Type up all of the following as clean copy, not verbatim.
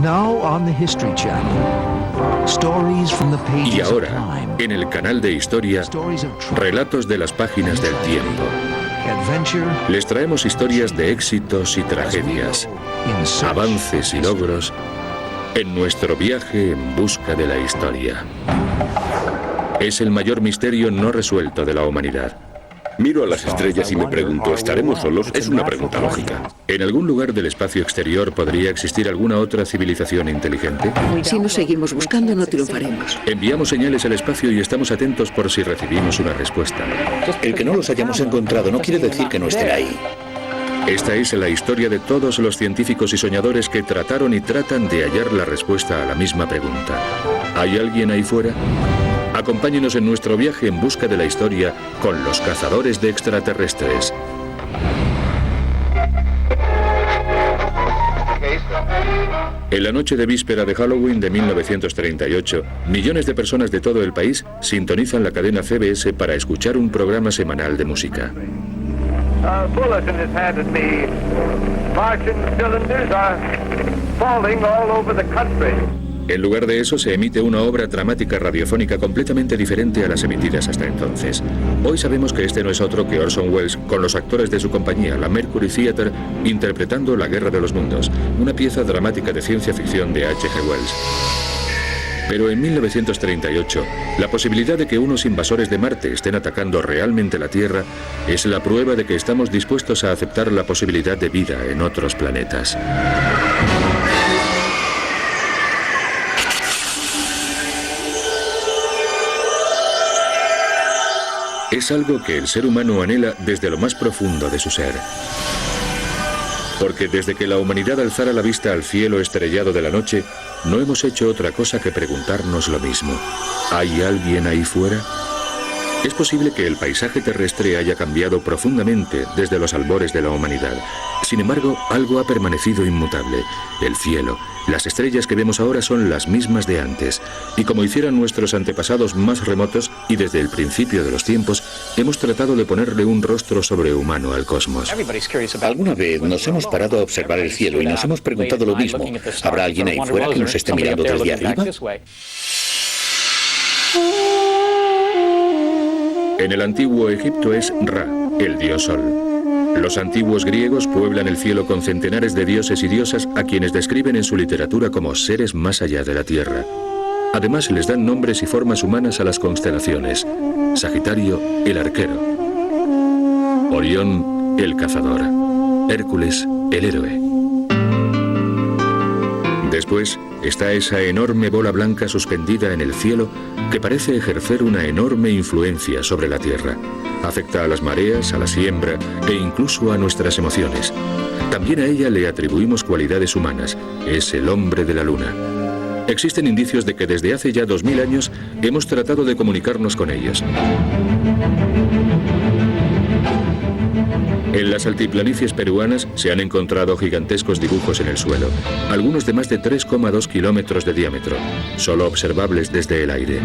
Now on the History Channel, stories from the pages Y of ahora, time, en el canal de Historia, stories of triumph, relatos de las páginas del tiempo. adventure, Les traemos historias de éxitos y tragedias, in search avances y logros en nuestro viaje en busca de la historia. Es el mayor misterio no resuelto de la humanidad. Miro a las estrellas y me pregunto, ¿estaremos solos? Es una pregunta lógica. ¿En algún lugar del espacio exterior podría existir alguna otra civilización inteligente? Si no seguimos buscando, no triunfaremos. Enviamos señales al espacio y estamos atentos por si recibimos una respuesta. El que no los hayamos encontrado no quiere decir que no estén ahí. Esta es la historia de todos los científicos y soñadores que trataron y tratan de hallar la respuesta a la misma pregunta. ¿Hay alguien ahí fuera? Acompáñenos en nuestro viaje en busca de la historia con los cazadores de extraterrestres. En la noche de víspera de Halloween de 1938, millones de personas de todo el país sintonizan la cadena CBS para escuchar un programa semanal de música. Bulletin is handed me. Martian cylinders are falling all over the country. En lugar de eso, se emite una obra dramática radiofónica completamente diferente a las emitidas hasta entonces. Hoy sabemos que este no es otro que Orson Welles, con los actores de su compañía, la Mercury Theatre, interpretando La Guerra de los Mundos, una pieza dramática de ciencia ficción de H.G. Wells. Pero en 1938, la posibilidad de que unos invasores de Marte estén atacando realmente la Tierra es la prueba de que estamos dispuestos a aceptar la posibilidad de vida en otros planetas. Es algo que el ser humano anhela desde lo más profundo de su ser. Porque desde que la humanidad alzara la vista al cielo estrellado de la noche, no hemos hecho otra cosa que preguntarnos lo mismo. ¿Hay alguien ahí fuera? Es posible que el paisaje terrestre haya cambiado profundamente desde los albores de la humanidad. Sin embargo, algo ha permanecido inmutable. El cielo, las estrellas que vemos ahora son las mismas de antes. Y como hicieran nuestros antepasados más remotos y desde el principio de los tiempos, hemos tratado de ponerle un rostro sobrehumano al cosmos. Alguna vez nos hemos parado a observar el cielo y nos hemos preguntado lo mismo. ¿Habrá alguien ahí fuera que nos esté mirando desde arriba? En el antiguo Egipto es Ra, el dios Sol. Los antiguos griegos pueblan el cielo con centenares de dioses y diosas a quienes describen en su literatura como seres más allá de la tierra. Además les dan nombres y formas humanas a las constelaciones. Sagitario, el arquero. Orión, el cazador. Hércules, el héroe. Después está esa enorme bola blanca suspendida en el cielo que parece ejercer una enorme influencia sobre la Tierra. Afecta a las mareas, a la siembra e incluso a nuestras emociones. También a ella le atribuimos cualidades humanas. Es el hombre de la luna. Existen indicios de que desde hace ya 2000 años hemos tratado de comunicarnos con ellos. En las altiplanicies peruanas se han encontrado gigantescos dibujos en el suelo, algunos de más de 3,2 kilómetros de diámetro, solo observables desde el aire.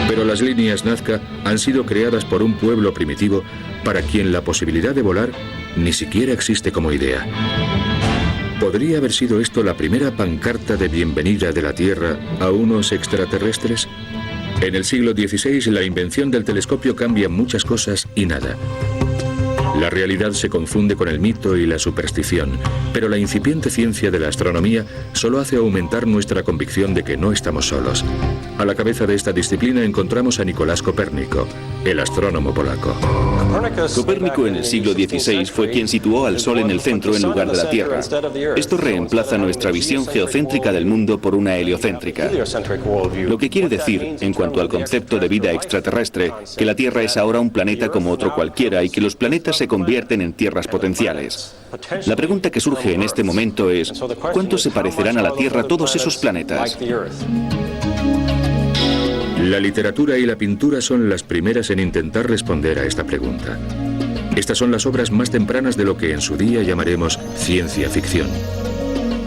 Pero las líneas Nazca han sido creadas por un pueblo primitivo para quien la posibilidad de volar ni siquiera existe como idea. ¿Podría haber sido esto la primera pancarta de bienvenida de la Tierra a unos extraterrestres? En el siglo XVI la invención del telescopio cambia muchas cosas y nada. La realidad se confunde con el mito y la superstición, pero la incipiente ciencia de la astronomía solo hace aumentar nuestra convicción de que no estamos solos. A la cabeza de esta disciplina encontramos a Nicolás Copérnico, el astrónomo polaco. Copérnico en el siglo XVI fue quien situó al Sol en el centro en lugar de la Tierra. Esto reemplaza nuestra visión geocéntrica del mundo por una heliocéntrica. Lo que quiere decir, en cuanto al concepto de vida extraterrestre, que la Tierra es ahora un planeta como otro cualquiera y que los planetas se convierten en tierras potenciales. La pregunta que surge en este momento es, ¿cuánto se parecerán a la Tierra todos esos planetas? La literatura y la pintura son las primeras en intentar responder a esta pregunta. Estas son las obras más tempranas de lo que en su día llamaremos ciencia ficción.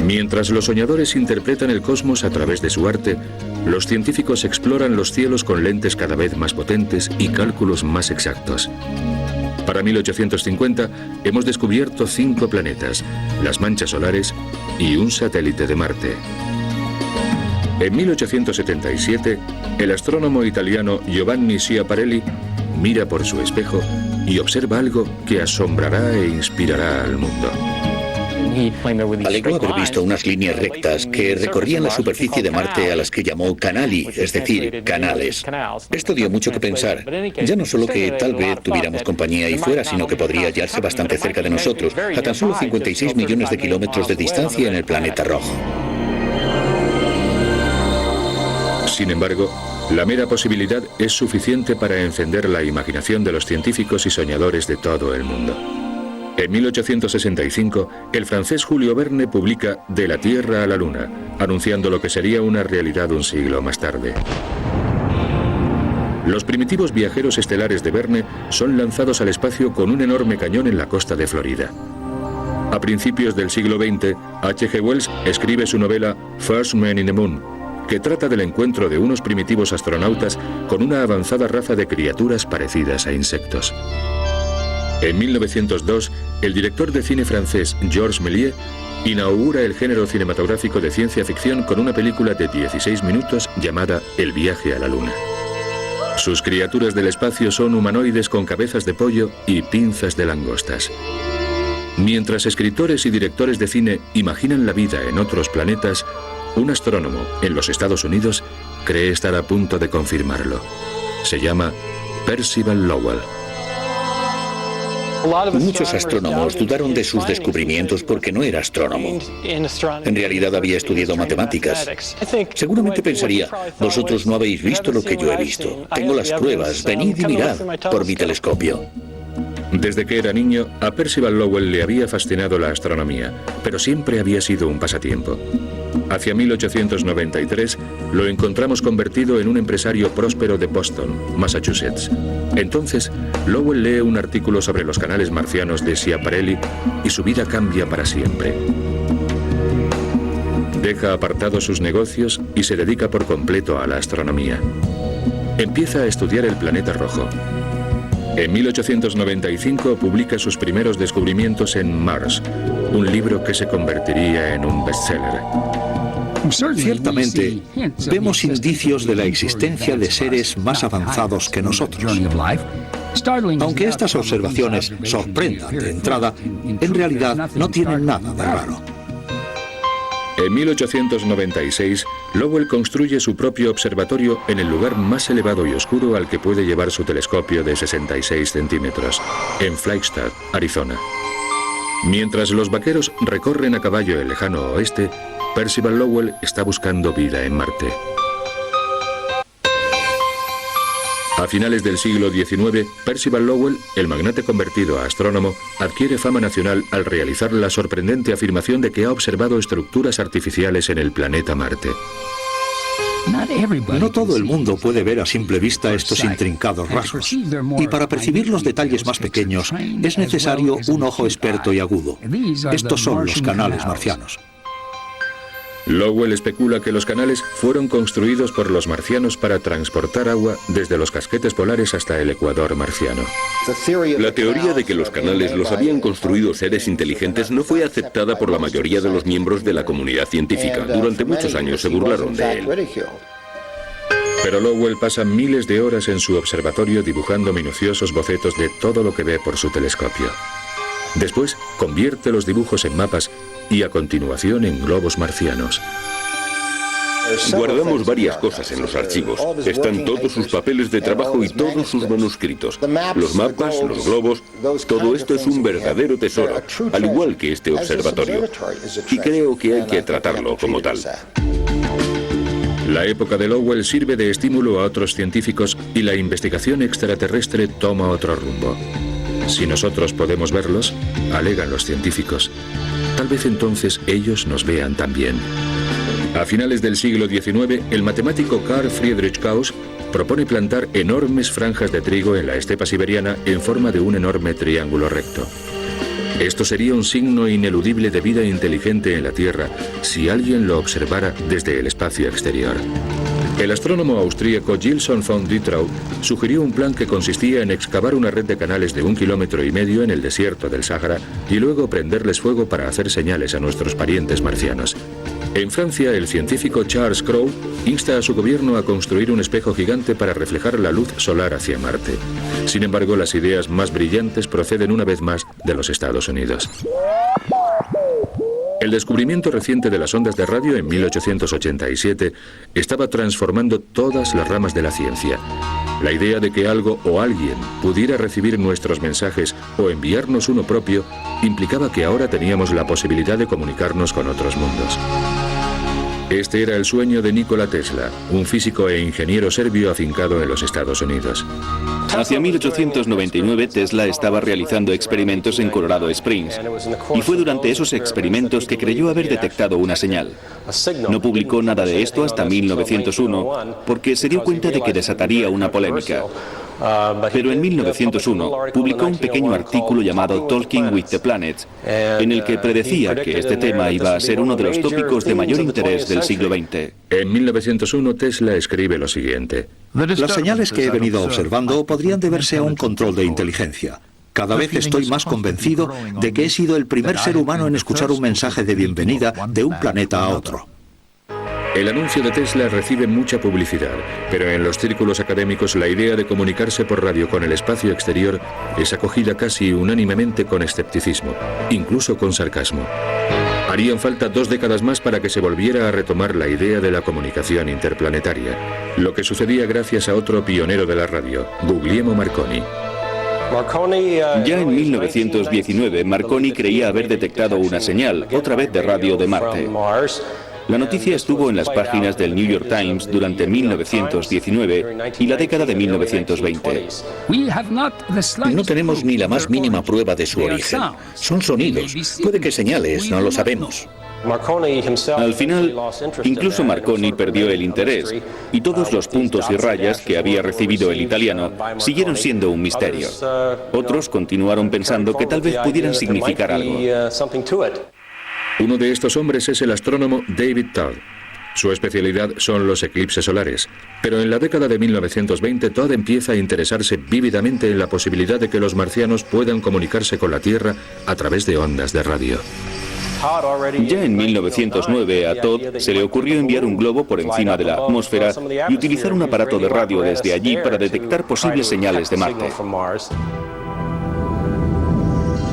Mientras los soñadores interpretan el cosmos a través de su arte, los científicos exploran los cielos con lentes cada vez más potentes y cálculos más exactos. Para 1850 hemos descubierto 5 planetas, las manchas solares y un satélite de Marte. En 1877, el astrónomo italiano Giovanni Schiaparelli mira por su espejo y observa algo que asombrará e inspirará al mundo. Alegó haber visto unas líneas rectas que recorrían la superficie de Marte a las que llamó canali, es decir, canales. Esto dio mucho que pensar. Ya no solo que tal vez tuviéramos compañía ahí fuera, sino que podría hallarse bastante cerca de nosotros, a tan solo 56 millones de kilómetros de distancia en el planeta rojo. Sin embargo, la mera posibilidad es suficiente para encender la imaginación de los científicos y soñadores de todo el mundo. En 1865, el francés Julio Verne publica De la Tierra a la Luna, anunciando lo que sería una realidad un siglo más tarde. Los primitivos viajeros estelares de Verne son lanzados al espacio con un enorme cañón en la costa de Florida. A principios del siglo XX, H.G. Wells escribe su novela First Man in the Moon, que trata del encuentro de unos primitivos astronautas con una avanzada raza de criaturas parecidas a insectos. En 1902, el director de cine francés Georges Méliès inaugura el género cinematográfico de ciencia ficción con una película de 16 minutos llamada El viaje a la luna. Sus criaturas del espacio son humanoides con cabezas de pollo y pinzas de langostas. Mientras escritores y directores de cine imaginan la vida en otros planetas, un astrónomo en los Estados Unidos cree estar a punto de confirmarlo. Se llama Percival Lowell. Muchos astrónomos dudaron de sus descubrimientos porque no era astrónomo. En realidad había estudiado matemáticas. Seguramente pensaría, vosotros no habéis visto lo que yo he visto. Tengo las pruebas, venid y mirad por mi telescopio. Desde que era niño, a Percival Lowell le había fascinado la astronomía, pero siempre había sido un pasatiempo. Hacia 1893 lo encontramos convertido en un empresario próspero de Boston, Massachusetts. Entonces, Lowell lee un artículo sobre los canales marcianos de Schiaparelli y su vida cambia para siempre. Deja apartados sus negocios y se dedica por completo a la astronomía. Empieza a estudiar el planeta rojo. En 1895 publica sus primeros descubrimientos en Mars, un libro que se convertiría en un bestseller. Ciertamente, vemos indicios de la existencia de seres más avanzados que nosotros. Aunque estas observaciones sorprendan de entrada, en realidad no tienen nada de raro. En 1896, Lowell construye su propio observatorio en el lugar más elevado y oscuro al que puede llevar su telescopio de 66 centímetros, en Flagstaff, Arizona. Mientras los vaqueros recorren a caballo el lejano oeste, Percival Lowell está buscando vida en Marte. A finales del siglo XIX, Percival Lowell, el magnate convertido a astrónomo, adquiere fama nacional al realizar la sorprendente afirmación de que ha observado estructuras artificiales en el planeta Marte. No todo el mundo puede ver a simple vista estos intrincados rasgos, y para percibir los detalles más pequeños es necesario un ojo experto y agudo. Estos son los canales marcianos. Lowell especula que los canales fueron construidos por los marcianos para transportar agua desde los casquetes polares hasta el ecuador marciano. La teoría de que los canales los habían construido seres inteligentes no fue aceptada por la mayoría de los miembros de la comunidad científica. Durante muchos años se burlaron de él. Pero Lowell pasa miles de horas en su observatorio dibujando minuciosos bocetos de todo lo que ve por su telescopio. Después convierte los dibujos en mapas y a continuación en globos marcianos. Guardamos varias cosas en los archivos. Están todos sus papeles de trabajo y todos sus manuscritos. Los mapas, los globos, todo esto es un verdadero tesoro, al igual que este observatorio. Y creo que hay que tratarlo como tal. La época de Lowell sirve de estímulo a otros científicos y la investigación extraterrestre toma otro rumbo. Si nosotros podemos verlos, alegan los científicos, tal vez entonces ellos nos vean también. A finales del siglo XIX, el matemático Carl Friedrich Gauss propone plantar enormes franjas de trigo en la estepa siberiana en forma de un enorme triángulo recto. Esto sería un signo ineludible de vida inteligente en la Tierra si alguien lo observara desde el espacio exterior. El astrónomo austríaco Gilson von Dittrau sugirió un plan que consistía en excavar una red de canales de 1,5 kilómetros en el desierto del Sáhara y luego prenderles fuego para hacer señales a nuestros parientes marcianos. En Francia, el científico Charles Cros insta a su gobierno a construir un espejo gigante para reflejar la luz solar hacia Marte. Sin embargo, las ideas más brillantes proceden una vez más de los Estados Unidos. El descubrimiento reciente de las ondas de radio en 1887 estaba transformando todas las ramas de la ciencia. La idea de que algo o alguien pudiera recibir nuestros mensajes o enviarnos uno propio implicaba que ahora teníamos la posibilidad de comunicarnos con otros mundos. Este era el sueño de Nikola Tesla, un físico e ingeniero serbio afincado en los Estados Unidos. Hacia 1899 Tesla estaba realizando experimentos en Colorado Springs y fue durante esos experimentos que creyó haber detectado una señal. No publicó nada de esto hasta 1901 porque se dio cuenta de que desataría una polémica. Pero en 1901 publicó un pequeño artículo llamado Talking with the Planets, en el que predecía que este tema iba a ser uno de los tópicos de mayor interés del siglo XX. En 1901 Tesla escribe lo siguiente: Las señales que he venido observando podrían deberse a un control de inteligencia. Cada vez estoy más convencido de que he sido el primer ser humano en escuchar un mensaje de bienvenida de un planeta a otro. El anuncio de Tesla recibe mucha publicidad, pero en los círculos académicos la idea de comunicarse por radio con el espacio exterior es acogida casi unánimemente con escepticismo, incluso con sarcasmo. Harían falta 2 décadas más para que se volviera a retomar la idea de la comunicación interplanetaria, lo que sucedía gracias a otro pionero de la radio, Guglielmo Marconi. Ya en 1919, Marconi creía haber detectado una señal, otra vez de radio de Marte. La noticia estuvo en las páginas del New York Times durante 1919 y la década de 1920. No tenemos ni la más mínima prueba de su origen. Son sonidos. Puede que señales, no lo sabemos. Al final, incluso Marconi perdió el interés y todos los puntos y rayas que había recibido el italiano siguieron siendo un misterio. Otros continuaron pensando que tal vez pudieran significar algo. Uno de estos hombres es el astrónomo David Todd. Su especialidad son los eclipses solares, pero en la década de 1920 Todd empieza a interesarse vívidamente en la posibilidad de que los marcianos puedan comunicarse con la Tierra a través de ondas de radio. Ya en 1909 a Todd se le ocurrió enviar un globo por encima de la atmósfera y utilizar un aparato de radio desde allí para detectar posibles señales de Marte.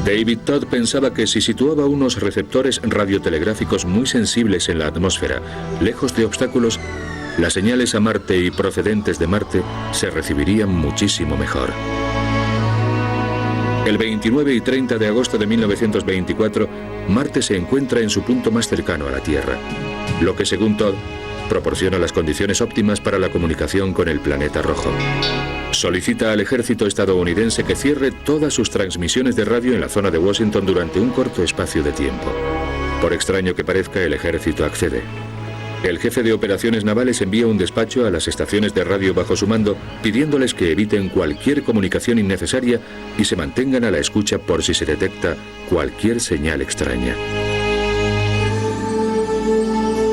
David Todd pensaba que si situaba unos receptores radiotelegráficos muy sensibles en la atmósfera, lejos de obstáculos, las señales a Marte y procedentes de Marte se recibirían muchísimo mejor. El 29 y 30 de agosto de 1924, Marte se encuentra en su punto más cercano a la Tierra, lo que según Todd proporciona las condiciones óptimas para la comunicación con el planeta rojo. Solicita al ejército estadounidense que cierre todas sus transmisiones de radio en la zona de Washington durante un corto espacio de tiempo. Por extraño que parezca, el ejército accede. El jefe de operaciones navales envía un despacho a las estaciones de radio bajo su mando, pidiéndoles que eviten cualquier comunicación innecesaria y se mantengan a la escucha por si se detecta cualquier señal extraña.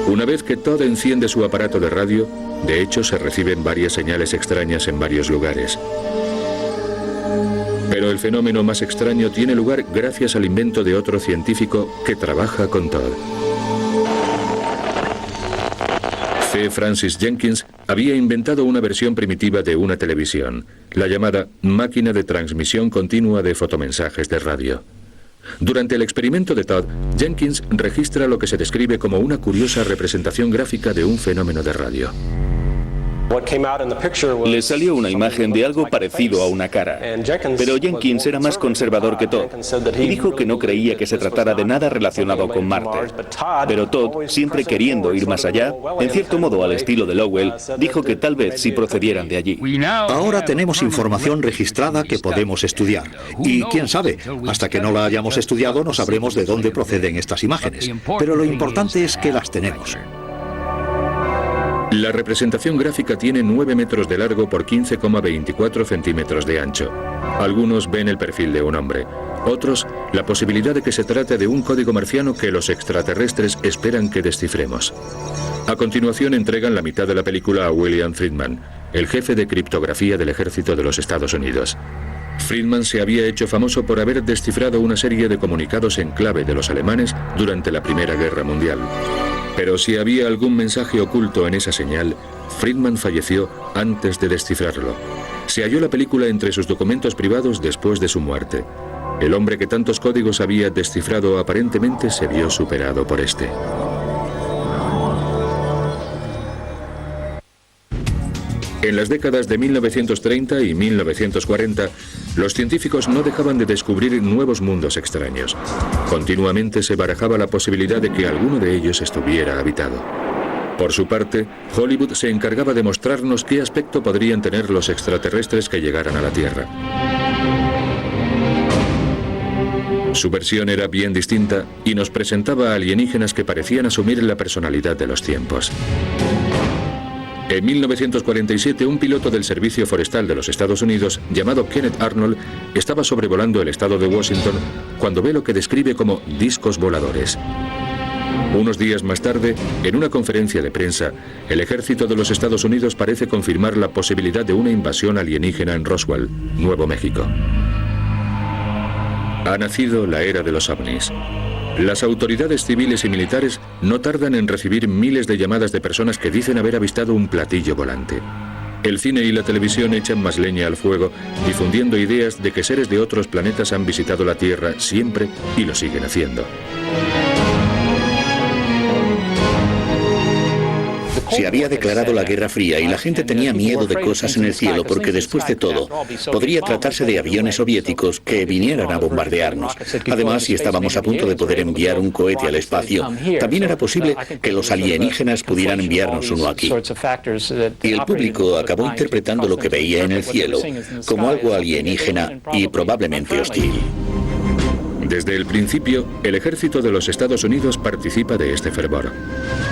Una vez que Todd enciende su aparato de radio, de hecho se reciben varias señales extrañas en varios lugares. Pero el fenómeno más extraño tiene lugar gracias al invento de otro científico que trabaja con Todd. C. Francis Jenkins había inventado una versión primitiva de una televisión, la llamada máquina de transmisión continua de fotomensajes de radio. Durante el experimento de Todd, Jenkins registra lo que se describe como una curiosa representación gráfica de un fenómeno de radio. Le salió una imagen de algo parecido a una cara, pero Jenkins era más conservador que Todd y dijo que no creía que se tratara de nada relacionado con Marte. Pero Todd, siempre queriendo ir más allá, en cierto modo al estilo de Lowell, dijo que tal vez sí procedieran de allí. Ahora tenemos información registrada que podemos estudiar. Y quién sabe, hasta que no la hayamos estudiado no sabremos de dónde proceden estas imágenes. Pero lo importante es que las tenemos. La representación gráfica tiene 9 metros de largo por 15,24 centímetros de ancho. Algunos ven el perfil de un hombre, Otros, la posibilidad de que se trate de un código marciano que los extraterrestres esperan que descifremos. A continuación entregan la mitad de la película a William Friedman, el jefe de criptografía del ejército de los Estados Unidos. Friedman se había hecho famoso por haber descifrado una serie de comunicados en clave de los alemanes durante la Primera Guerra Mundial. Pero si había algún mensaje oculto en esa señal, Friedman falleció antes de descifrarlo. Se halló la película entre sus documentos privados después de su muerte. El hombre que tantos códigos había descifrado aparentemente se vio superado por este. En las décadas de 1930 y 1940, los científicos no dejaban de descubrir nuevos mundos extraños. Continuamente se barajaba la posibilidad de que alguno de ellos estuviera habitado. Por su parte, Hollywood se encargaba de mostrarnos qué aspecto podrían tener los extraterrestres que llegaran a la Tierra. Su versión era bien distinta y nos presentaba a alienígenas que parecían asumir la personalidad de los tiempos. En 1947, un piloto del Servicio Forestal de los Estados Unidos, llamado Kenneth Arnold, estaba sobrevolando el estado de Washington cuando ve lo que describe como discos voladores. Unos días más tarde, en una conferencia de prensa, el ejército de los Estados Unidos parece confirmar la posibilidad de una invasión alienígena en Roswell, Nuevo México. Ha nacido la era de los ovnis. Las autoridades civiles y militares no tardan en recibir miles de llamadas de personas que dicen haber avistado un platillo volante. El cine y la televisión echan más leña al fuego, difundiendo ideas de que seres de otros planetas han visitado la Tierra siempre y lo siguen haciendo. Se había declarado la Guerra Fría y la gente tenía miedo de cosas en el cielo porque después de todo podría tratarse de aviones soviéticos que vinieran a bombardearnos. Además, si estábamos a punto de poder enviar un cohete al espacio, también era posible que los alienígenas pudieran enviarnos uno aquí. Y el público acabó interpretando lo que veía en el cielo como algo alienígena y probablemente hostil. Desde el principio, el ejército de los Estados Unidos participa de este fervor.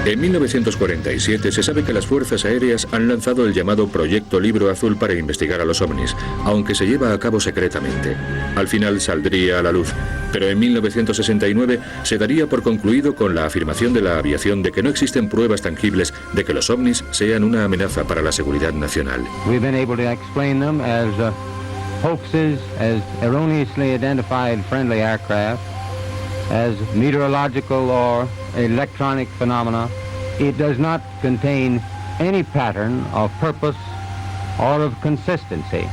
En 1947 se sabe que las fuerzas aéreas han lanzado el llamado Proyecto Libro Azul para investigar a los ovnis, aunque se lleva a cabo secretamente. Al final saldría a la luz, pero en 1969 se daría por concluido con la afirmación de la aviación de que no existen pruebas tangibles de que los ovnis sean una amenaza para la seguridad nacional. Hoaxes as erroneously identified friendly aircraft, as meteorological or electronic phenomena. It does not contain any pattern of purpose or of consistency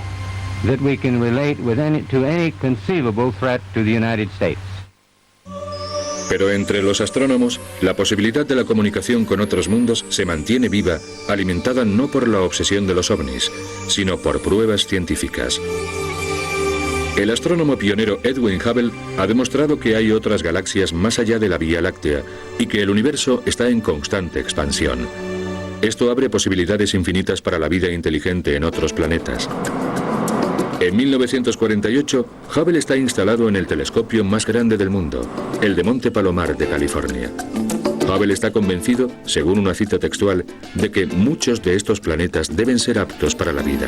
that we can relate with to any conceivable threat to the United States. Pero entre los astrónomos, la posibilidad de la comunicación con otros mundos se mantiene viva, alimentada no por la obsesión de los ovnis, sino por pruebas científicas. El astrónomo pionero Edwin Hubble ha demostrado que hay otras galaxias más allá de la Vía Láctea y que el universo está en constante expansión. Esto abre posibilidades infinitas para la vida inteligente en otros planetas. En 1948, Hubble está instalado en el telescopio más grande del mundo, el de Monte Palomar de California. Hubble está convencido, según una cita textual, de que muchos de estos planetas deben ser aptos para la vida.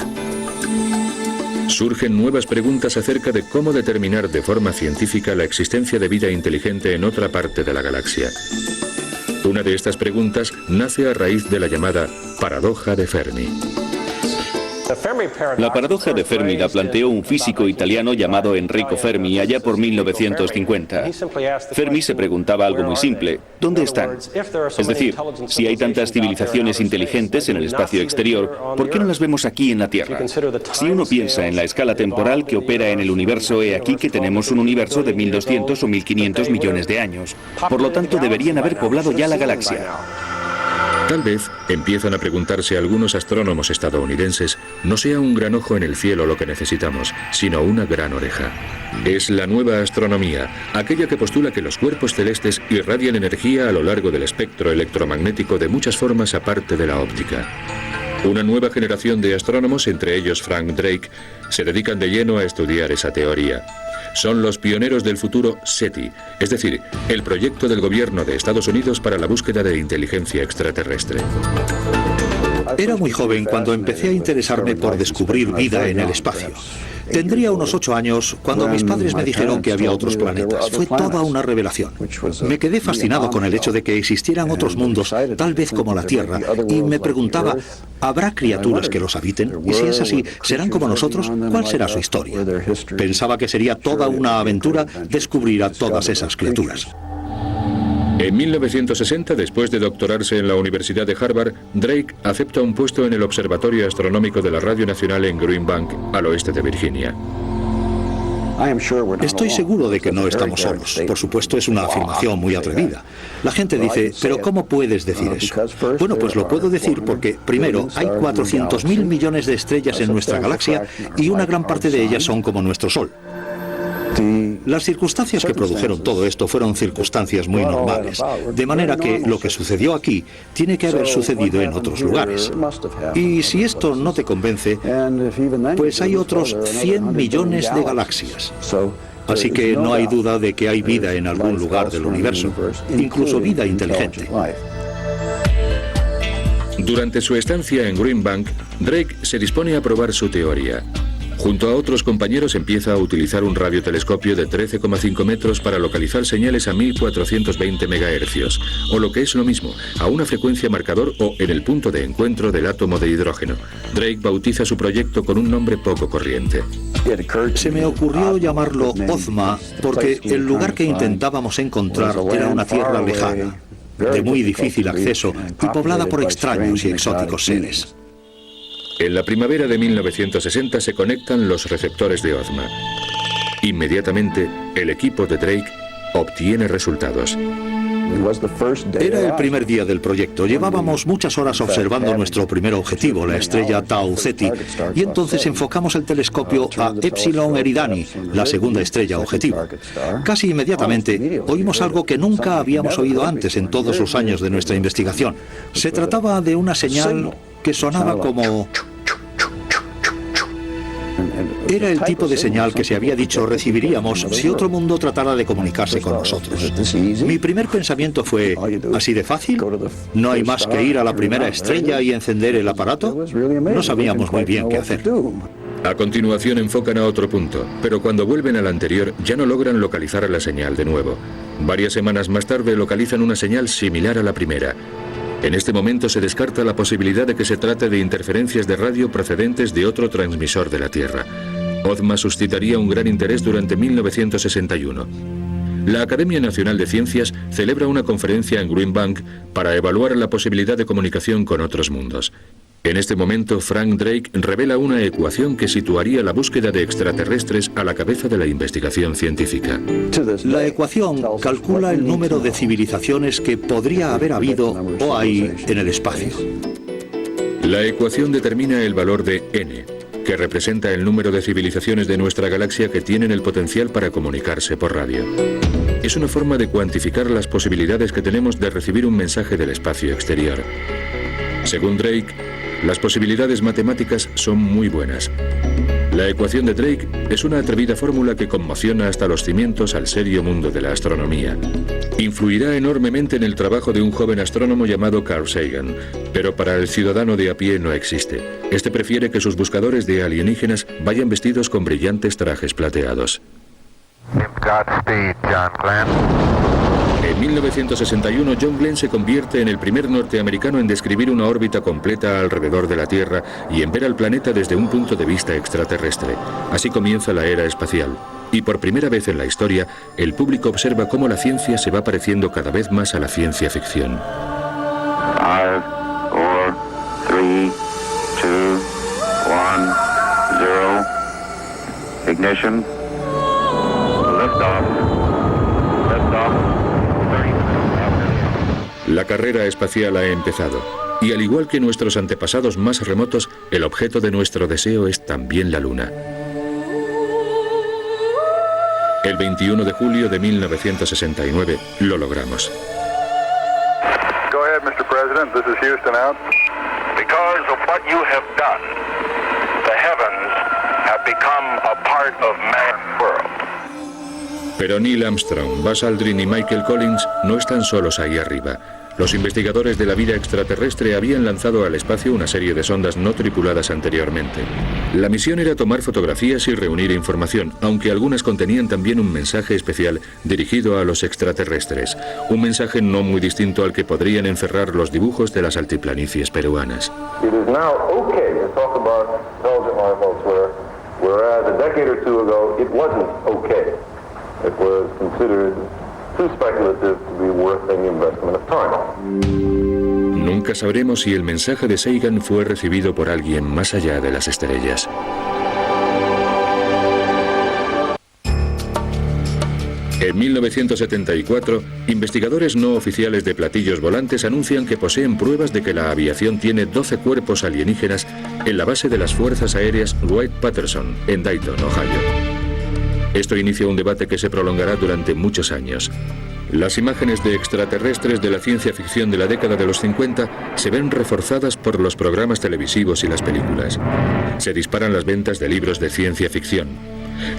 Surgen nuevas preguntas acerca de cómo determinar de forma científica la existencia de vida inteligente en otra parte de la galaxia. Una de estas preguntas nace a raíz de la llamada paradoja de Fermi. La paradoja de Fermi la planteó un físico italiano llamado Enrico Fermi allá por 1950. Fermi se preguntaba algo muy simple: ¿dónde están? Es decir, si hay tantas civilizaciones inteligentes en el espacio exterior, ¿por qué no las vemos aquí en la Tierra? Si uno piensa en la escala temporal que opera en el universo, he aquí que tenemos un universo de 1200 o 1500 millones de años. Por lo tanto, deberían haber poblado ya la galaxia. Tal vez, empiezan a preguntarse algunos astrónomos estadounidenses, no sea un gran ojo en el cielo lo que necesitamos, sino una gran oreja. Es la nueva astronomía, aquella que postula que los cuerpos celestes irradian energía a lo largo del espectro electromagnético de muchas formas aparte de la óptica. Una nueva generación de astrónomos, entre ellos Frank Drake, se dedican de lleno a estudiar esa teoría. Son los pioneros del futuro SETI, es decir, el proyecto del gobierno de Estados Unidos para la búsqueda de inteligencia extraterrestre. Era muy joven cuando empecé a interesarme por descubrir vida en el espacio. Tendría unos 8 años cuando mis padres me dijeron que había otros planetas. Fue toda una revelación. Me quedé fascinado con el hecho de que existieran otros mundos, tal vez como la Tierra, y me preguntaba, ¿habrá criaturas que los habiten? Y si es así, ¿serán como nosotros? ¿Cuál será su historia? Pensaba que sería toda una aventura descubrir a todas esas criaturas. En 1960, después de doctorarse en la Universidad de Harvard, Drake acepta un puesto en el Observatorio Astronómico de la Radio Nacional en Green Bank, al oeste de Virginia. Estoy seguro de que no estamos solos. Por supuesto, es una afirmación muy atrevida. La gente dice, ¿pero cómo puedes decir eso? Bueno, pues lo puedo decir porque, primero, hay 400.000 millones de estrellas en nuestra galaxia y una gran parte de ellas son como nuestro Sol. Las circunstancias que produjeron todo esto fueron circunstancias muy normales, de manera que lo que sucedió aquí tiene que haber sucedido en otros lugares. Y si esto no te convence, pues hay otros 100 millones de galaxias. Así que no hay duda de que hay vida en algún lugar del universo, incluso vida inteligente. Durante su estancia en Green Bank, Drake se dispone a probar su teoría. Junto a otros compañeros empieza a utilizar un radiotelescopio de 13,5 metros para localizar señales a 1420 MHz, o lo que es lo mismo, a una frecuencia marcador o en el punto de encuentro del átomo de hidrógeno. Drake bautiza su proyecto con un nombre poco corriente. Se me ocurrió llamarlo Ozma porque el lugar que intentábamos encontrar era una tierra lejana, de muy difícil acceso y poblada por extraños y exóticos seres. En la primavera de 1960 se conectan los receptores de Ozma. Inmediatamente, el equipo de Drake obtiene resultados. Era el primer día del proyecto. Llevábamos muchas horas observando nuestro primer objetivo, la estrella Tau Ceti, y entonces enfocamos el telescopio a Epsilon Eridani, la segunda estrella objetivo. Casi inmediatamente oímos algo que nunca habíamos oído antes en todos los años de nuestra investigación. Se trataba de una señal que sonaba como... Era el tipo de señal que se había dicho recibiríamos si otro mundo tratara de comunicarse con nosotros. Mi primer pensamiento fue, ¿así de fácil? ¿No hay más que ir a la primera estrella y encender el aparato? No sabíamos muy bien qué hacer. A continuación enfocan a otro punto, pero cuando vuelven al anterior ya no logran localizar la señal de nuevo. Varias semanas más tarde localizan una señal similar a la primera. En este momento se descarta la posibilidad de que se trate de interferencias de radio procedentes de otro transmisor de la Tierra. Ozma suscitaría un gran interés durante 1961. La Academia Nacional de Ciencias celebra una conferencia en Green Bank para evaluar la posibilidad de comunicación con otros mundos. En este momento, Frank Drake revela una ecuación que situaría la búsqueda de extraterrestres a la cabeza de la investigación científica. La ecuación calcula el número de civilizaciones que podría haber habido o hay en el espacio. La ecuación determina el valor de n, que representa el número de civilizaciones de nuestra galaxia que tienen el potencial para comunicarse por radio. Es una forma de cuantificar las posibilidades que tenemos de recibir un mensaje del espacio exterior. Según Drake, las posibilidades matemáticas son muy buenas. La ecuación de Drake es una atrevida fórmula que conmociona hasta los cimientos al serio mundo de la astronomía. Influirá enormemente en el trabajo de un joven astrónomo llamado Carl Sagan, pero para el ciudadano de a pie no existe. Este prefiere que sus buscadores de alienígenas vayan vestidos con brillantes trajes plateados. En 1961, John Glenn se convierte en el primer norteamericano en describir una órbita completa alrededor de la Tierra y en ver al planeta desde un punto de vista extraterrestre. Así comienza la era espacial. Y por primera vez en la historia, el público observa cómo la ciencia se va pareciendo cada vez más a la ciencia ficción. 5, 4, 3, 2, 1, 0. Ignition. Liftoff. La carrera espacial ha empezado, y al igual que nuestros antepasados más remotos, el objeto de nuestro deseo es también la Luna. El 21 de julio de 1969 lo logramos. Go ahead, Mr. President. This is Houston out. Because of what you have done, the heavens have become a part of man's world. Pero Neil Armstrong, Buzz Aldrin y Michael Collins no están solos ahí arriba. Los investigadores de la vida extraterrestre habían lanzado al espacio una serie de sondas no tripuladas anteriormente. La misión era tomar fotografías y reunir información, aunque algunas contenían también un mensaje especial dirigido a los extraterrestres. Un mensaje no muy distinto al que podrían encerrar los dibujos de las altiplanicies peruanas. It is now okay to talk about intelligent life elsewhere, whereas a decade or two ago it wasn't okay. It was considered too speculative to be worth any investment of time. Nunca sabremos si el mensaje de Sagan fue recibido por alguien más allá de las estrellas. En 1974, investigadores no oficiales de platillos volantes anuncian que poseen pruebas de que la aviación tiene 12 cuerpos alienígenas en la base de las Fuerzas Aéreas Wright-Patterson, en Dayton, Ohio. Esto inicia un debate que se prolongará durante muchos años. Las imágenes de extraterrestres de la ciencia ficción de la década de los 50 se ven reforzadas por los programas televisivos y las películas. Se disparan las ventas de libros de ciencia ficción.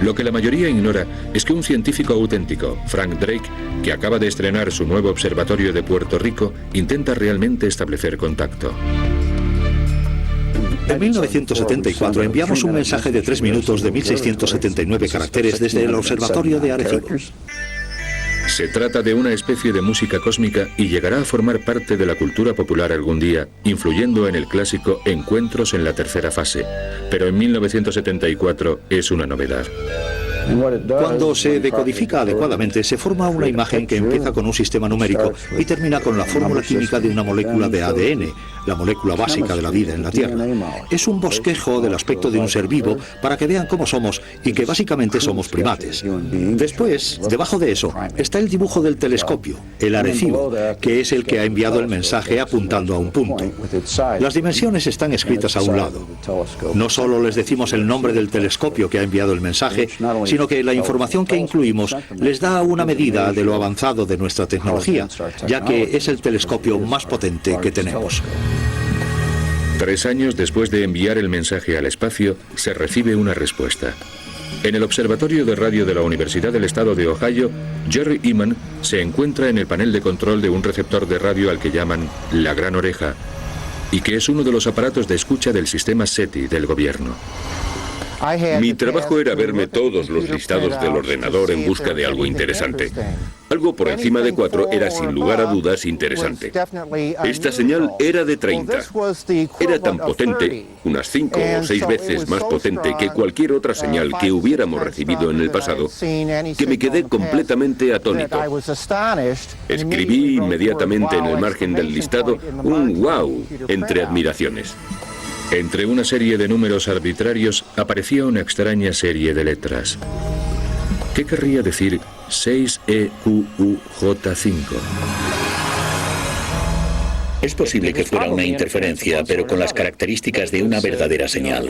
Lo que la mayoría ignora es que un científico auténtico, Frank Drake, que acaba de estrenar su nuevo observatorio de Puerto Rico, intenta realmente establecer contacto. En 1974 enviamos un mensaje de 3 minutos de 1679 caracteres desde el observatorio de Arecibo. Se trata de una especie de música cósmica y llegará a formar parte de la cultura popular algún día, influyendo en el clásico Encuentros en la tercera fase. Pero en 1974 es una novedad. Cuando se decodifica adecuadamente, se forma una imagen que empieza con un sistema numérico y termina con la fórmula química de una molécula de ADN, la molécula básica de la vida en la Tierra. Es un bosquejo del aspecto de un ser vivo para que vean cómo somos y que básicamente somos primates. Después, debajo de eso, está el dibujo del telescopio, el Arecibo, que es el que ha enviado el mensaje apuntando a un punto. Las dimensiones están escritas a un lado. No solo les decimos el nombre del telescopio que ha enviado el mensaje, sino que la información que incluimos les da una medida de lo avanzado de nuestra tecnología, ya que es el telescopio más potente que tenemos. 3 años después de enviar el mensaje al espacio, se recibe una respuesta. En el Observatorio de Radio de la Universidad del Estado de Ohio, Jerry Eman se encuentra en el panel de control de un receptor de radio al que llaman la Gran Oreja, y que es uno de los aparatos de escucha del sistema SETI del gobierno. Mi trabajo era verme todos los listados del ordenador en busca de algo interesante. Algo por encima de 4 era sin lugar a dudas interesante. Esta señal era de 30. Era tan potente, unas 5 o 6 veces más potente que cualquier otra señal que hubiéramos recibido en el pasado, que me quedé completamente atónito. Escribí inmediatamente en el margen del listado un wow entre admiraciones. Entre una serie de números arbitrarios aparecía una extraña serie de letras. ¿Qué querría decir 6EQUJ5? Es posible que fuera una interferencia, pero con las características de una verdadera señal.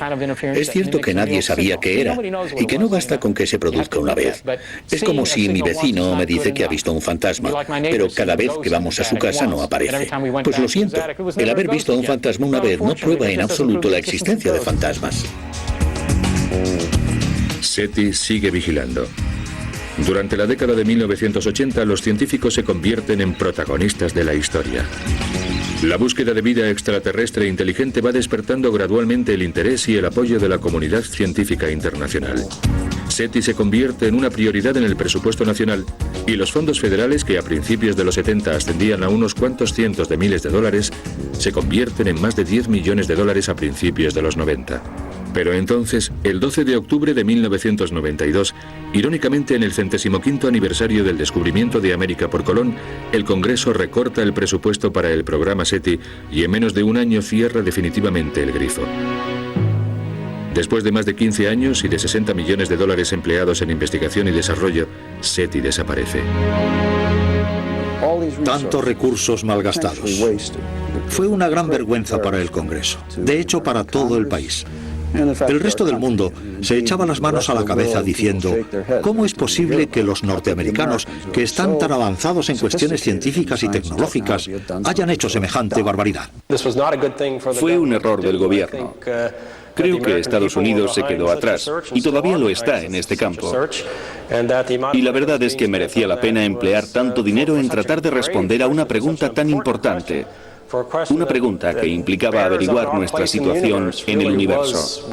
Es cierto que nadie sabía qué era, y que no basta con que se produzca una vez. Es como si mi vecino me dice que ha visto un fantasma, pero cada vez que vamos a su casa no aparece. Pues lo siento, el haber visto a un fantasma una vez no prueba en absoluto la existencia de fantasmas. SETI sigue vigilando. Durante la década de 1980, los científicos se convierten en protagonistas de la historia. La búsqueda de vida extraterrestre inteligente va despertando gradualmente el interés y el apoyo de la comunidad científica internacional. SETI se convierte en una prioridad en el presupuesto nacional y los fondos federales, que a principios de los 70 ascendían a unos cuantos cientos de miles de dólares, se convierten en más de 10 millones de dólares a principios de los 90. Pero entonces, el 12 de octubre de 1992, irónicamente en el 105º aniversario del descubrimiento de América por Colón, el Congreso recorta el presupuesto para el programa SETI y en menos de un año cierra definitivamente el grifo. Después de más de 15 años y de 60 millones de dólares empleados en investigación y desarrollo, SETI desaparece. Tantos recursos malgastados. Fue una gran vergüenza para el Congreso, de hecho para todo el país. El resto del mundo se echaba las manos a la cabeza diciendo, ¿cómo es posible que los norteamericanos, que están tan avanzados en cuestiones científicas y tecnológicas, hayan hecho semejante barbaridad? Fue un error del gobierno. Creo que Estados Unidos se quedó atrás y todavía lo está en este campo. Y la verdad es que merecía la pena emplear tanto dinero en tratar de responder a una pregunta tan importante. Una pregunta que implicaba averiguar nuestra situación en el universo.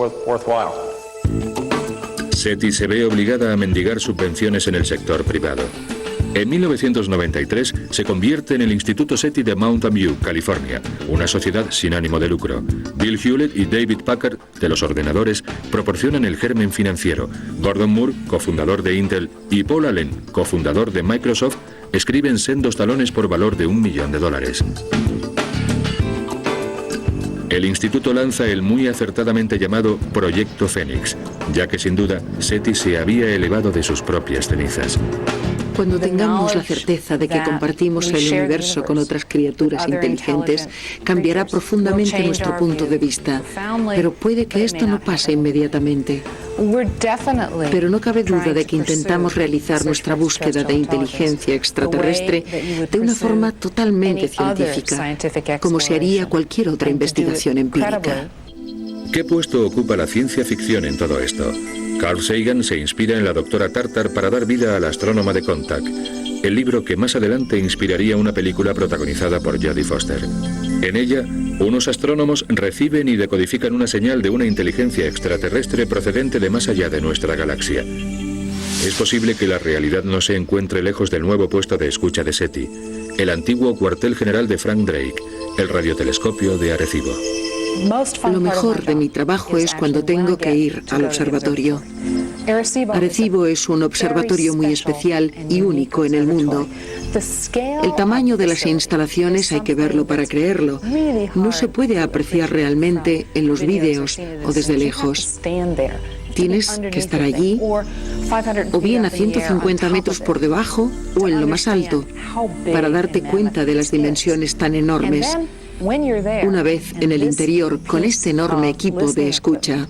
SETI se ve obligada a mendigar subvenciones en el sector privado. En 1993 se convierte en el Instituto SETI de Mountain View, California, una sociedad sin ánimo de lucro. Bill Hewlett y David Packard, de los ordenadores, proporcionan el germen financiero. Gordon Moore, cofundador de Intel, y Paul Allen, cofundador de Microsoft, escriben sendos talones por valor de $1 millón. El instituto lanza el muy acertadamente llamado Proyecto Fénix, ya que sin duda SETI se había elevado de sus propias cenizas. Cuando tengamos la certeza de que compartimos el universo con otras criaturas inteligentes, cambiará profundamente nuestro punto de vista. Pero puede que esto no pase inmediatamente. Pero no cabe duda de que intentamos realizar nuestra búsqueda de inteligencia extraterrestre de una forma totalmente científica, como se haría cualquier otra investigación empírica. ¿Qué puesto ocupa la ciencia ficción en todo esto? Carl Sagan se inspira en la doctora Tartar para dar vida a la astrónoma de Contact, el libro que más adelante inspiraría una película protagonizada por Jodie Foster. En ella, unos astrónomos reciben y decodifican una señal de una inteligencia extraterrestre procedente de más allá de nuestra galaxia. Es posible que la realidad no se encuentre lejos del nuevo puesto de escucha de SETI, el antiguo cuartel general de Frank Drake, el radiotelescopio de Arecibo. Lo mejor de mi trabajo es cuando tengo que ir al observatorio. Arecibo es un observatorio muy especial y único en el mundo. El tamaño de las instalaciones hay que verlo para creerlo. No se puede apreciar realmente en los vídeos o desde lejos. Tienes que estar allí, o bien a 150 metros por debajo o en lo más alto, para darte cuenta de las dimensiones tan enormes. Una vez en el interior, con este enorme equipo de escucha,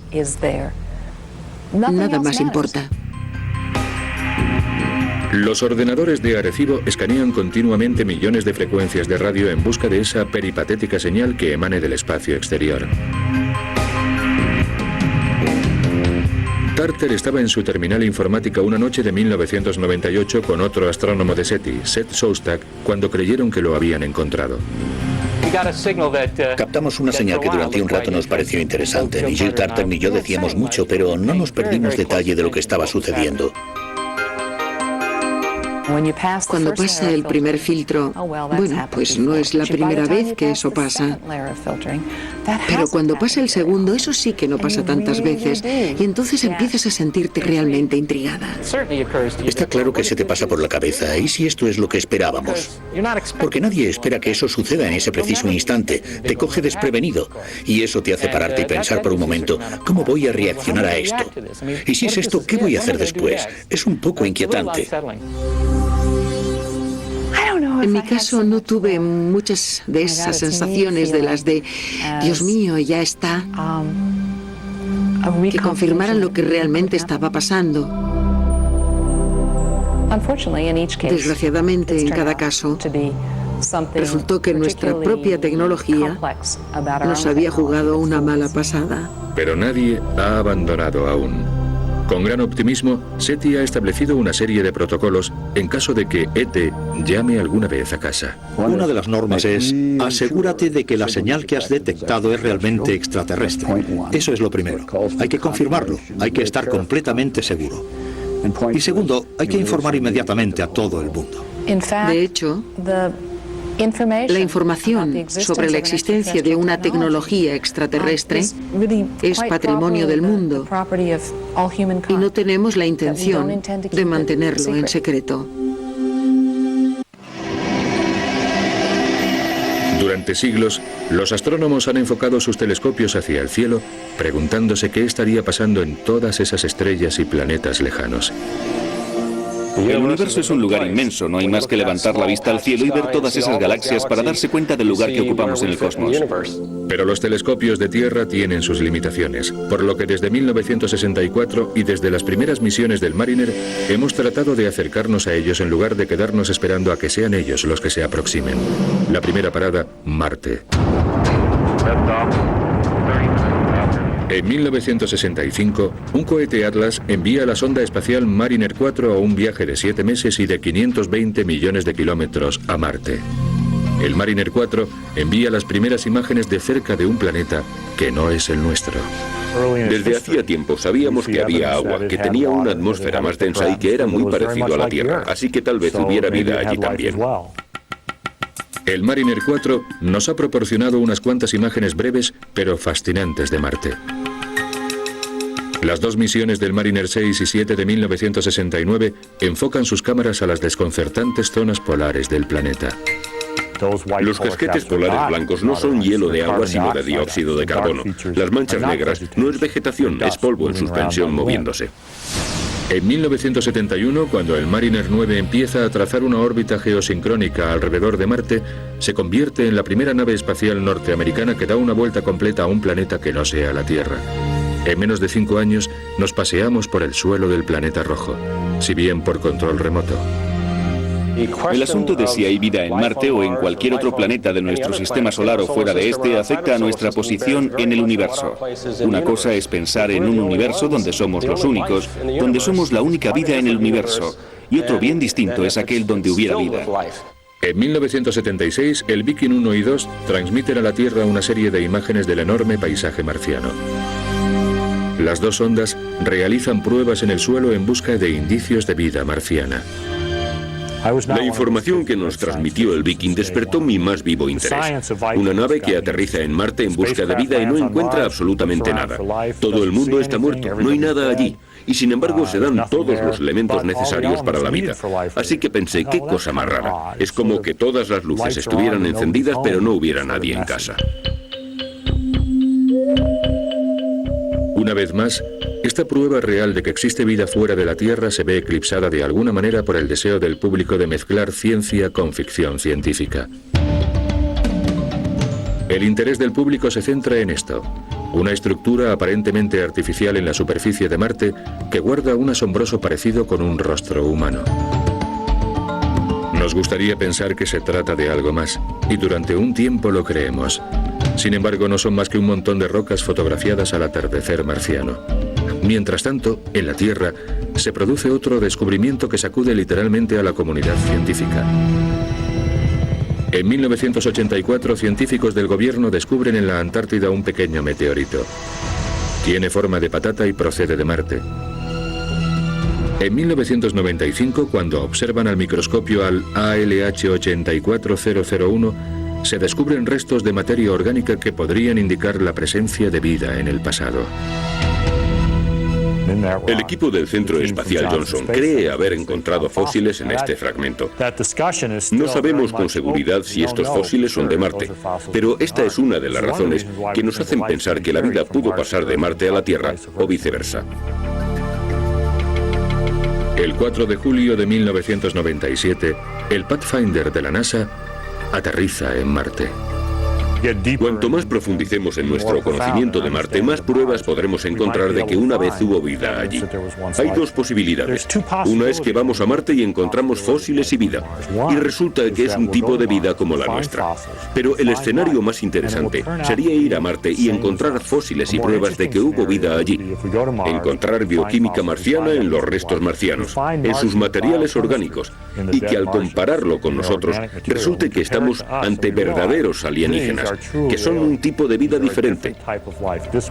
nada más importa. Los ordenadores de Arecibo escanean continuamente millones de frecuencias de radio en busca de esa peripatética señal que emane del espacio exterior. Tartar estaba en su terminal informática una noche de 1998 con otro astrónomo de SETI, Seth Shostak, cuando creyeron que lo habían encontrado. Captamos una señal que durante un rato nos pareció interesante. Ni Jill Tartar ni yo decíamos mucho, pero no nos perdimos detalle de lo que estaba sucediendo. Cuando pasa el primer filtro, bueno, pues no es la primera vez que eso pasa. Pero cuando pasa el segundo, eso sí que no pasa tantas veces. Y entonces empiezas a sentirte realmente intrigada. Está claro que se te pasa por la cabeza. ¿Y si esto es lo que esperábamos? Porque nadie espera que eso suceda en ese preciso instante. Te coge desprevenido. Y eso te hace pararte y pensar por un momento, ¿cómo voy a reaccionar a esto? Y si es esto, ¿qué voy a hacer después? Es un poco inquietante. En mi caso no tuve muchas de esas sensaciones de las de, Dios mío, ya está, que confirmaran lo que realmente estaba pasando. Desgraciadamente, en cada caso, resultó que nuestra propia tecnología nos había jugado una mala pasada. Pero nadie ha abandonado aún. Con gran optimismo, SETI ha establecido una serie de protocolos en caso de que ET llame alguna vez a casa. Una de las normas es, asegúrate de que la señal que has detectado es realmente extraterrestre. Eso es lo primero. Hay que confirmarlo, hay que estar completamente seguro. Y segundo, hay que informar inmediatamente a todo el mundo. De hecho, la información sobre la existencia de una tecnología extraterrestre es patrimonio del mundo y no tenemos la intención de mantenerlo en secreto. Durante siglos, los astrónomos han enfocado sus telescopios hacia el cielo, preguntándose qué estaría pasando en todas esas estrellas y planetas lejanos. El universo es un lugar inmenso, no hay más que levantar la vista al cielo y ver todas esas galaxias para darse cuenta del lugar que ocupamos en el cosmos. Pero los telescopios de Tierra tienen sus limitaciones, por lo que desde 1964 y desde las primeras misiones del Mariner hemos tratado de acercarnos a ellos en lugar de quedarnos esperando a que sean ellos los que se aproximen. La primera parada, Marte. En 1965, un cohete Atlas envía la sonda espacial Mariner 4 a un viaje de 7 meses y de 520 millones de kilómetros a Marte. El Mariner 4 envía las primeras imágenes de cerca de un planeta que no es el nuestro. Desde hacía tiempo sabíamos que había agua, que tenía una atmósfera más densa y que era muy parecido a la Tierra, así que tal vez hubiera vida allí también. El Mariner 4 nos ha proporcionado unas cuantas imágenes breves pero fascinantes de Marte. Las dos misiones del Mariner 6 y 7 de 1969 enfocan sus cámaras a las desconcertantes zonas polares del planeta. Los casquetes polares blancos no son hielo de agua sino de dióxido de carbono. Las manchas negras no es vegetación, es polvo en suspensión moviéndose. En 1971, cuando el Mariner 9 empieza a trazar una órbita geosincrónica alrededor de Marte, se convierte en la primera nave espacial norteamericana que da una vuelta completa a un planeta que no sea la Tierra. En menos de 5 años nos paseamos por el suelo del planeta rojo, si bien por control remoto. El asunto de si hay vida en Marte o en cualquier otro planeta de nuestro sistema solar o fuera de este afecta a nuestra posición en el universo. Una cosa es pensar en un universo donde somos los únicos, donde somos la única vida en el universo, y otro bien distinto es aquel donde hubiera vida. En 1976, el Viking 1 y 2 transmiten a la Tierra una serie de imágenes del enorme paisaje marciano. Las dos sondas realizan pruebas en el suelo en busca de indicios de vida marciana. La información que nos transmitió el Viking despertó mi más vivo interés. Una nave que aterriza en Marte en busca de vida y no encuentra absolutamente nada. Todo el mundo está muerto, no hay nada allí. Y sin embargo se dan todos los elementos necesarios para la vida. Así que pensé, qué cosa más rara. Es como que todas las luces estuvieran encendidas pero no hubiera nadie en casa. Una vez más, esta prueba real de que existe vida fuera de la Tierra se ve eclipsada de alguna manera por el deseo del público de mezclar ciencia con ficción científica. El interés del público se centra en esto: una estructura aparentemente artificial en la superficie de Marte que guarda un asombroso parecido con un rostro humano. Nos gustaría pensar que se trata de algo más, y durante un tiempo lo creemos. Sin embargo, no son más que un montón de rocas fotografiadas al atardecer marciano. Mientras tanto, en la Tierra, se produce otro descubrimiento que sacude literalmente a la comunidad científica. En 1984, científicos del gobierno descubren en la Antártida un pequeño meteorito. Tiene forma de patata y procede de Marte. En 1995, cuando observan al microscopio al ALH 84001, se descubren restos de materia orgánica que podrían indicar la presencia de vida en el pasado. El equipo del Centro Espacial Johnson cree haber encontrado fósiles en este fragmento. No sabemos con seguridad si estos fósiles son de Marte, pero esta es una de las razones que nos hacen pensar que la vida pudo pasar de Marte a la Tierra o viceversa. El 4 de julio de 1997, el Pathfinder de la NASA aterriza en Marte. Cuanto más profundicemos en nuestro conocimiento de Marte, más pruebas podremos encontrar de que una vez hubo vida allí. Hay dos posibilidades. Una es que vamos a Marte y encontramos fósiles y vida, y resulta que es un tipo de vida como la nuestra. Pero el escenario más interesante sería ir a Marte y encontrar fósiles y pruebas de que hubo vida allí. Encontrar bioquímica marciana en los restos marcianos, en sus materiales orgánicos, y que al compararlo con nosotros, resulte que estamos ante verdaderos alienígenas, que son un tipo de vida diferente.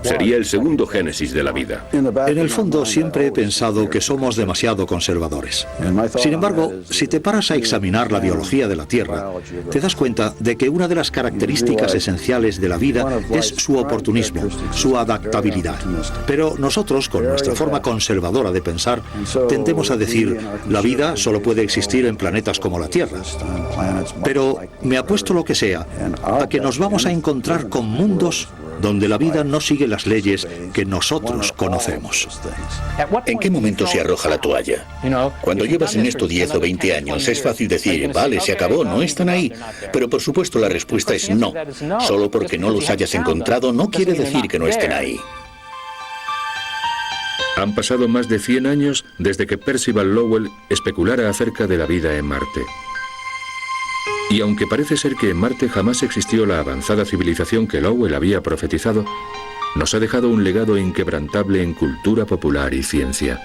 Sería el segundo génesis de la vida. En el fondo siempre he pensado que somos demasiado conservadores. Sin embargo, si te paras a examinar la biología de la Tierra, te das cuenta de que una de las características esenciales de la vida es su oportunismo, su adaptabilidad. Pero nosotros, con nuestra forma conservadora de pensar, tendemos a decir, la vida solo puede existir en planetas como la Tierra. Pero me apuesto lo que sea a que nos vamos a encontrar con mundos donde la vida no sigue las leyes que nosotros conocemos. ¿En qué momento se arroja la toalla? Cuando llevas en esto 10 o 20 años, es fácil decir, vale, se acabó, no están ahí. Pero por supuesto la respuesta es no. Solo porque no los hayas encontrado no quiere decir que no estén ahí. Han pasado más de 100 años desde que Percival Lowell especulara acerca de la vida en Marte. Y aunque parece ser que en Marte jamás existió la avanzada civilización que Lowell había profetizado, nos ha dejado un legado inquebrantable en cultura popular y ciencia.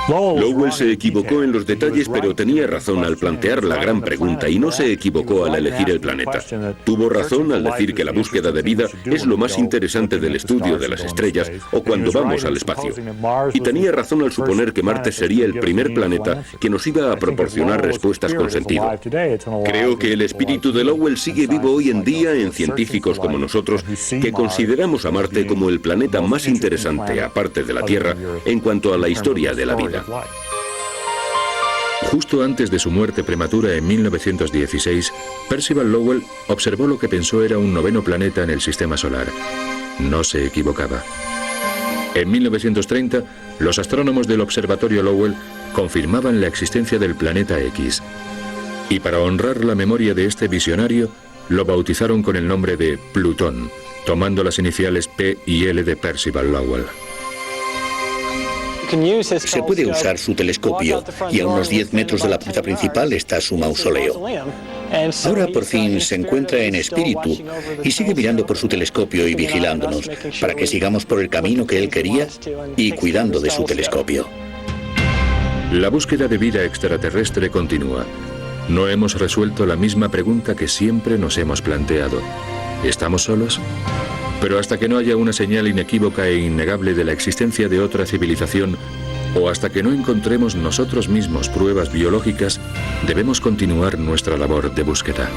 Lowell se equivocó en los detalles, pero tenía razón al plantear la gran pregunta y no se equivocó al elegir el planeta. Tuvo razón al decir que la búsqueda de vida es lo más interesante del estudio de las estrellas o cuando vamos al espacio. Y tenía razón al suponer que Marte sería el primer planeta que nos iba a proporcionar respuestas con sentido. Creo que el espíritu de Lowell sigue vivo hoy en día en científicos como nosotros, que consideramos a Marte como el planeta más interesante, aparte de la Tierra, en cuanto a la historia de la vida. Justo antes de su muerte prematura en 1916, Percival Lowell observó lo que pensó era un 9º planeta en el sistema solar. No se equivocaba. En 1930, los astrónomos del Observatorio Lowell confirmaban la existencia del planeta X. Y para honrar la memoria de este visionario, lo bautizaron con el nombre de Plutón, tomando las iniciales P y L de Percival Lowell. Se puede usar su telescopio y a unos 10 metros de la puerta principal está su mausoleo. Ahora por fin se encuentra en espíritu y sigue mirando por su telescopio y vigilándonos para que sigamos por el camino que él quería y cuidando de su telescopio. La búsqueda de vida extraterrestre continúa. No hemos resuelto la misma pregunta que siempre nos hemos planteado. ¿Estamos solos? Pero hasta que no haya una señal inequívoca e innegable de la existencia de otra civilización, o hasta que no encontremos nosotros mismos pruebas biológicas, debemos continuar nuestra labor de búsqueda.